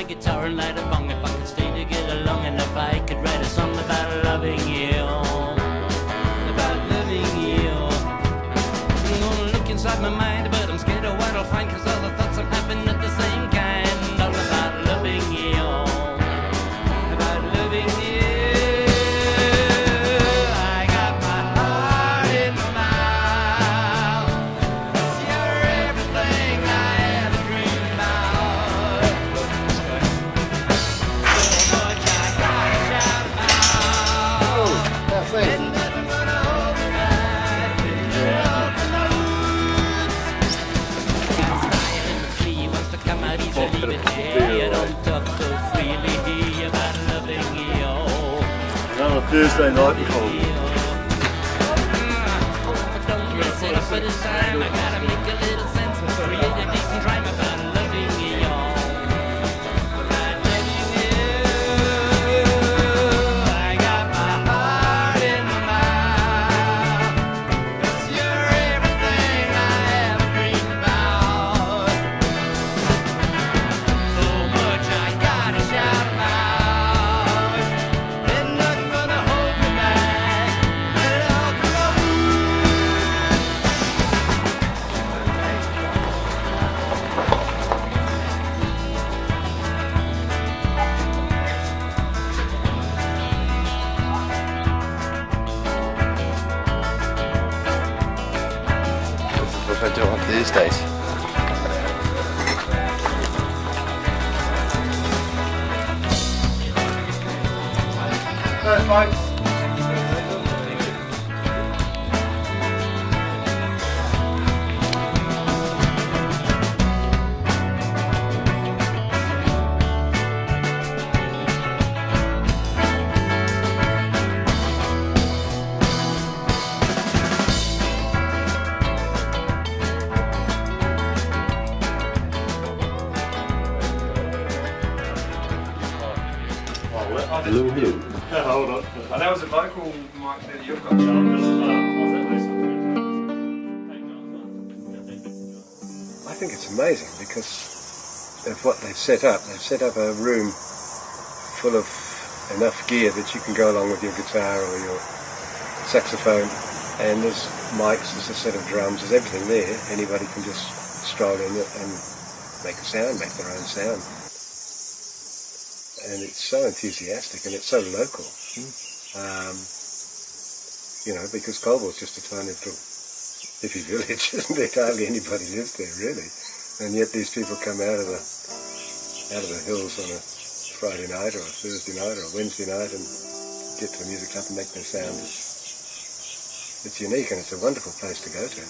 guitar and light a bong. If I could stay to get along, and if I could write a song about loving you, about loving you. I'm gonna look inside my mind, but I'm scared of what I'll find, cause all the thoughts I'm having are the same kind. All about loving you, about loving you. I got my heart in my mouth. You're everything I ever dreamed about. So much I gotta shout about. And nothing gonna hold me back. Up in the woods. Got style in the tree, wants to come out easily, but hey, you don't talk so freely about loving you. On a Thursday night in Colville. Don't mess it up for this time. I gotta make a little sense and create a decent rhyme about loving you. About loving you. I got my heart in my mouth. 'Cause you're everything I ever dreamed about. So much I gotta shout about. And nothing gonna hold me back. Let it all go. This is what I do on Thursdays. Thanks, Mike. Hello, hello. Hold on. And that was a vocal mic that you've got, Charles. I think it's amazing because of what they've set up. They've set up a room full of enough gear that you can go along with your guitar or your saxophone, and there's mics, there's a set of drums, there's everything there. Anybody can just stroll in and make a sound, make their own sound. And it's so enthusiastic and it's so local. You know, because Colville's just a tiny little hippie village, isn't it? Hardly anybody lives there really. And yet these people come out of the hills on a Friday night or a Thursday night or a Wednesday night and get to a music club and make their sound. It's unique and it's a wonderful place to go to.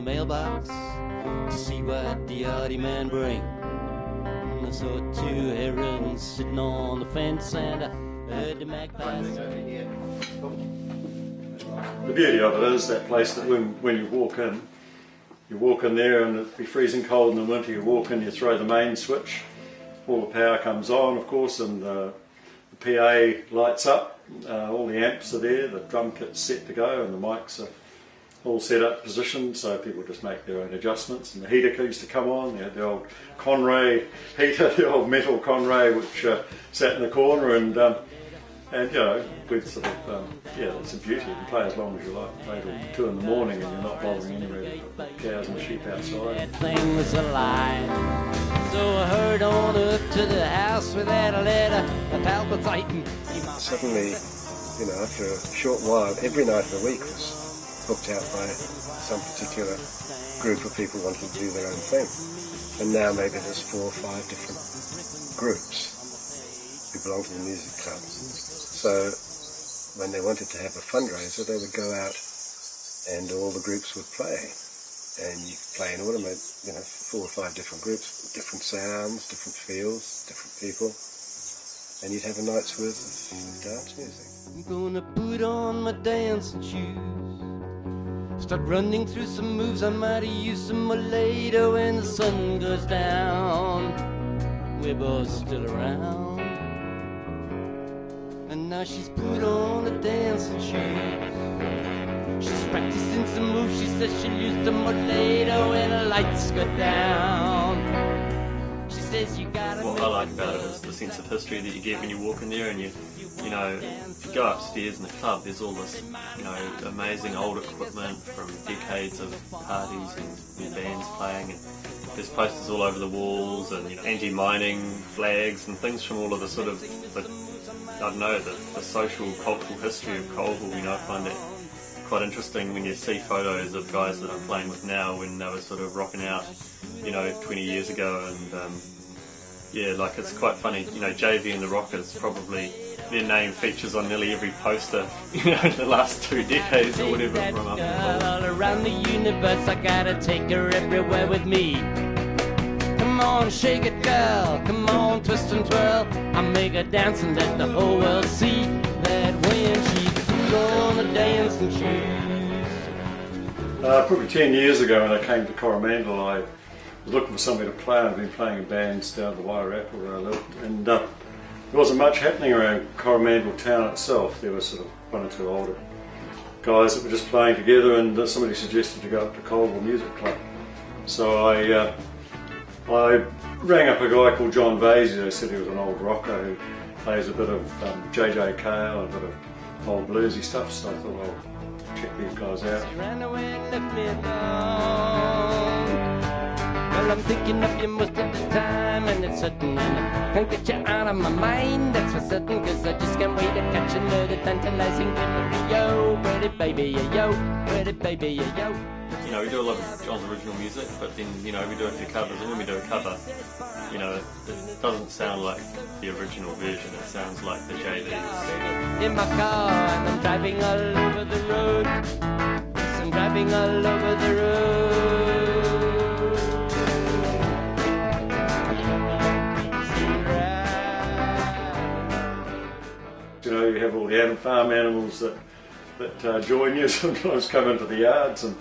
Mailbox to see what the oddie man bring. I saw two herons sitting on the fence and I heard the magpies. The beauty of it is that place that when you walk in there and it'd be freezing cold in the winter, you walk in, you throw the main switch, all the power comes on of course, and the PA lights up, all the amps are there, the drum kit's set to go and the mics are all set up positioned, so people just make their own adjustments. And the heater used to come on. They had the old Conray heater, the old metal Conray, which sat in the corner, and you know, with sort of yeah, it's a beauty. You can play as long as you like. Play till 2 in the morning, and you're not bothering anywhere. You've got cows and sheep outside. That thing was alive. So I hurried on up to the house without a letter, a palpitating. Suddenly, you know, after a short while, every night of the week was booked out by some particular group of people wanting to do their own thing. And now maybe there's 4 or 5 different groups who belong to the music club. So when they wanted to have a fundraiser, they would go out and all the groups would play. And you play in automate, you know, 4 or 5 different groups, different sounds, different feels, different people. and you'd have a night's worth of dance music. I'm gonna put on my dancing shoes, start running through some moves I might use some more later when the sun goes down. We're both still around, and now she's put on the dancing shoes. She's practicing some moves, she says she'll use them more later when the lights go down. She says you gotta. What I like about it is the sense of history that you get when you walk in there, and you know, if you go upstairs in the club, there's all this, you know, amazing old equipment from decades of parties and bands playing, and there's posters all over the walls, and, you know, anti-mining flags and things from all of the sort of, I don't know, the social, cultural history of Colville. You know, I find it quite interesting when you see photos of guys that I'm playing with now when they were sort of rocking out, you know, 20 years ago, and yeah, like it's quite funny, you know, JV and the Rockers, probably their name features on nearly every poster, you know, in the last 2 decades or whatever from up in Colville. All around the universe, I gotta take her everywhere with me. Come on, shake it, girl, come on, twist and twirl. I'll make her dance and let the whole world see that when she's put on the dancing shoes. Probably 10 years ago when I came to Coromandel, I was looking for somewhere to play. I've been playing in bands down the Wairarapa where I lived, and there wasn't much happening around Coromandel town itself. There were sort of 1 or 2 older guys that were just playing together, and somebody suggested to go up to Colville Music Club. So I rang up a guy called John Vasey. They said he was an old rocker who plays a bit of JJ Cale and a bit of old bluesy stuff, so I thought I'll check these guys out. She ran away and left me alone. Well, I'm thinking of you most of the time, and it's certain I can't get you out of my mind, that's for certain, cause I just can't wait to catch another tantalizing memory. Yo, pretty baby, yo, pretty baby, yo. You know, we do a lot of John's original music, but then, you know, we do a few covers, and when we do a cover, you know, it doesn't sound like the original version, it sounds like the JVs. In my car, and I'm driving all over the road. Yes, I'm driving all over the road. You know, you have all the farm animals that join you, sometimes come into the yards and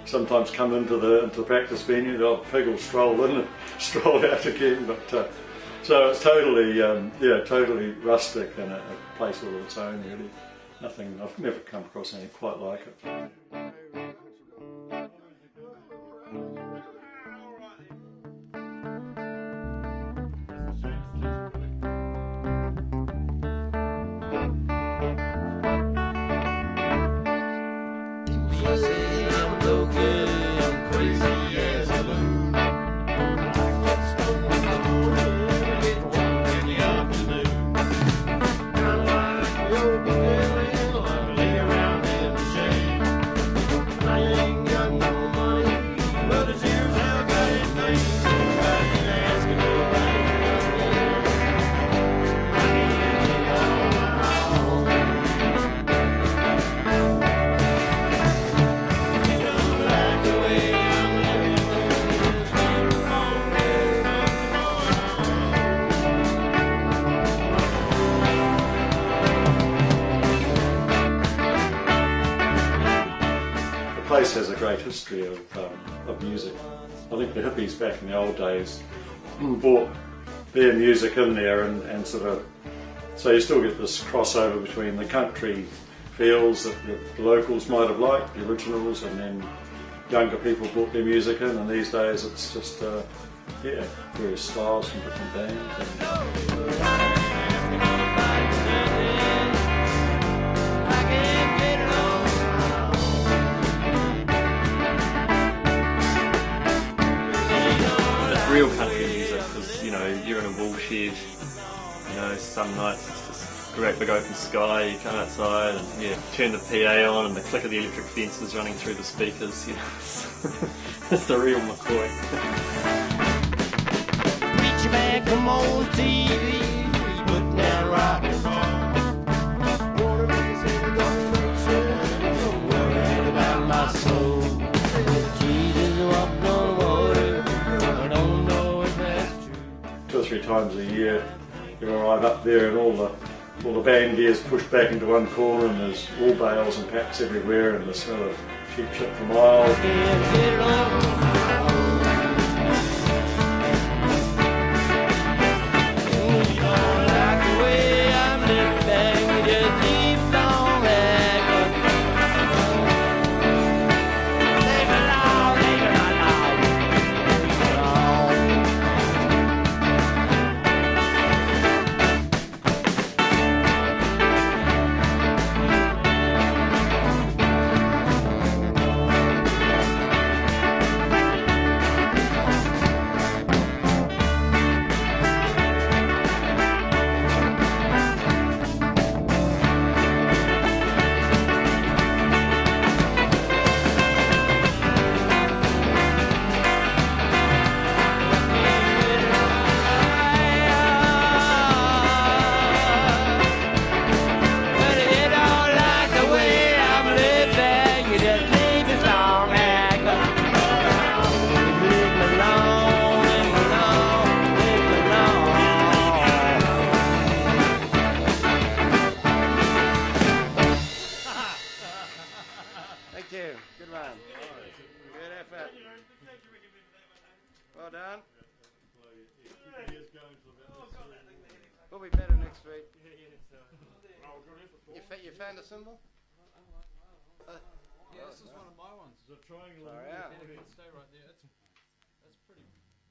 sometimes come into the practice venue. The old pig will stroll in and stroll out again, but so it's totally totally rustic and a place all of its own, really. Nothing, I've never come across anything quite like it. The place has a great history of music. I think the hippies back in the old days brought their music in there and sort of, so you still get this crossover between the country feels that the locals might have liked, the originals, and then younger people brought their music in, and these days it's just various styles from different bands. Real country music, because, you know, you're in a wool shed, you know, some nights it's just a great big open sky, you come outside and turn the PA on and the click of the electric fences running through the speakers, you know, it's the real McCoy. Preacher man, come on TV, put down rock and roll. Wanna make us hear the so worried about my soul. Jesus walked on water. 2 or 3 times a year you arrive up there and all the band gear's pushed back into one corner and there's wool bales and packs everywhere and the smell of sheep shit for miles. Thank you. Good one. Good effort. Well done. We'll be better next week. You found a symbol? Yeah, this is one of my ones. It's a triangle. Far out. Yeah, stay right there. That's pretty.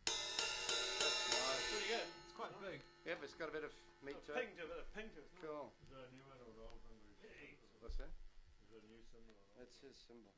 That's nice. Pretty good. It's quite big. Yep, it's got a bit of meat to it. Pink to it. Cool. Is that a new one or an old one? What's that? Is that a new symbol? That's his symbol.